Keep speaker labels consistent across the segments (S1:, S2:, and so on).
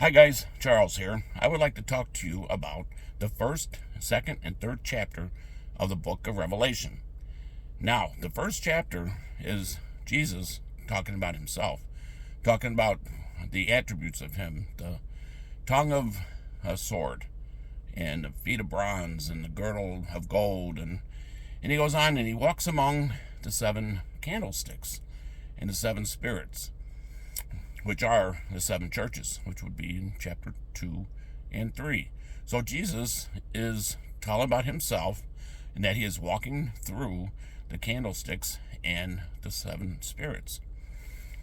S1: Hi guys, Charles here. I would like to talk to you about the first, second, and third chapter of the book of Revelation. Now, the first chapter is Jesus talking about himself, talking about the attributes of him, the tongue of a sword, and the feet of bronze, and the girdle of gold, and he goes on and he walks among the seven candlesticks and the seven spirits, which are the seven churches, which would be in chapter 2 and 3. So Jesus is telling about himself and that he is walking through the candlesticks and the seven spirits.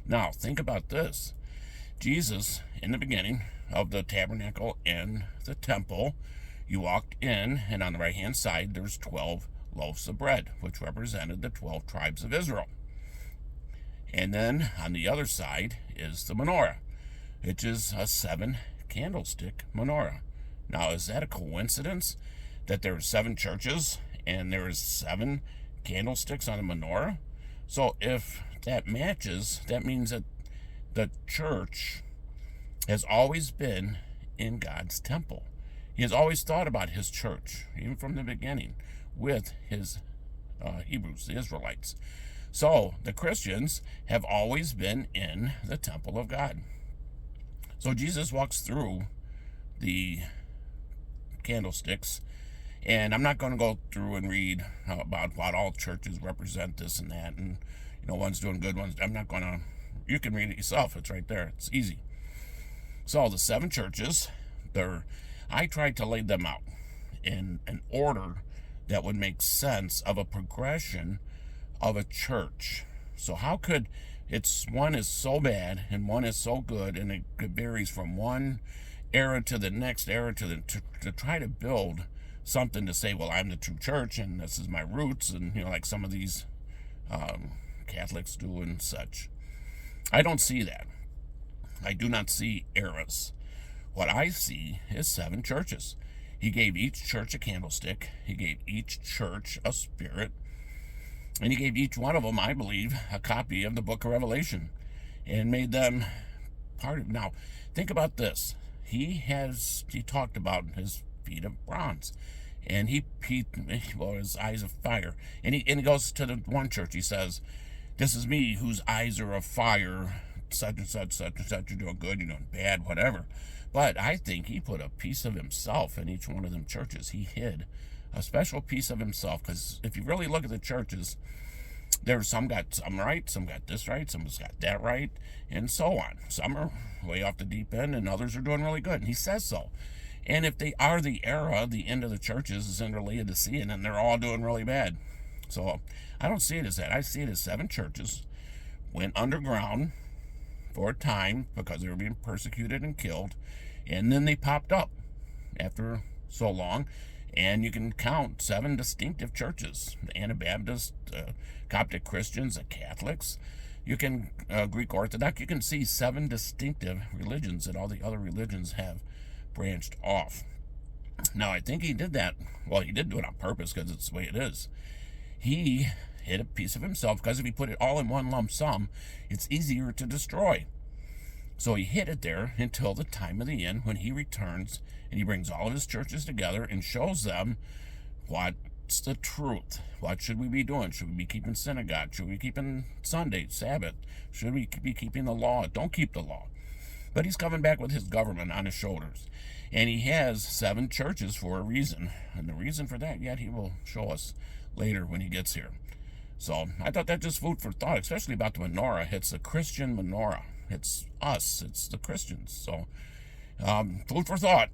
S1: Now, think about this. Jesus, in the beginning of the tabernacle and the temple, you walked in, and on the right-hand side, there's 12 loaves of bread, which represented the 12 tribes of Israel. And then on the other side is the menorah, which is a 7-candlestick menorah. Now, is that a coincidence that there are 7 churches and there is 7 candlesticks on the menorah? So if that matches, that means that the church has always been in God's temple. He has always thought about his church, even from the beginning, with his Hebrews, the Israelites. So the Christians have always been in the temple of God. So Jesus walks through the candlesticks, and I'm not going to go through and read about what all churches represent this and that, and one's doing good, one's. I'm not going to. You can read it yourself. It's right there. It's easy. So the 7 churches, I tried to lay them out in an order that would make sense of a progression of a church. So how could one is so bad and one is so good, and it varies from one era to the next era to try to build something to say, well, I'm the true church and this is my roots, and like some of these Catholics do and such. I don't see that. I do not see eras. What I see is 7 churches. He gave each church a candlestick. He gave each church a spirit. And he gave each one of them, I believe, a copy of the book of Revelation and made them part of. Now, think about this. He talked about his feet of bronze, and his eyes of fire. And he goes to the one church. He says, "This is me whose eyes are of fire, such and such, such and such. You're doing good, you're doing bad, whatever." But I think he put a piece of himself in each one of them churches. He hid a special piece of himself, because if you really look at the churches, there's some got some right, some got this right, some's got that right, and so on. Some are way off the deep end, and others are doing really good, and he says so. And if they are the era, the end of the churches is in the Laodicean, and they're all doing really bad. So I don't see it as that. I see it as 7 churches went underground for a time because they were being persecuted and killed, and then they popped up after so long. And you can count 7 distinctive churches: the Anabaptists, Coptic Christians, the Catholics. You can Greek Orthodox. You can see 7 distinctive religions, that all the other religions have branched off. Now, I think he did that. Well, he didn't do it on purpose, because it's the way it is. He hid a piece of himself, because if he put it all in one lump sum, it's easier to destroy. So he hid it there until the time of the end, when he returns and he brings all of his churches together and shows them what's the truth. What should we be doing? Should we be keeping synagogue? Should we be keeping Sunday, Sabbath? Should we be keeping the law? Don't keep the law. But he's coming back with his government on his shoulders. And he has 7 churches for a reason. And the reason for that, yet he will show us later when he gets here. So I thought that just food for thought, especially about the menorah. It's a Christian menorah. It's us. It's the Christians. So food for thought.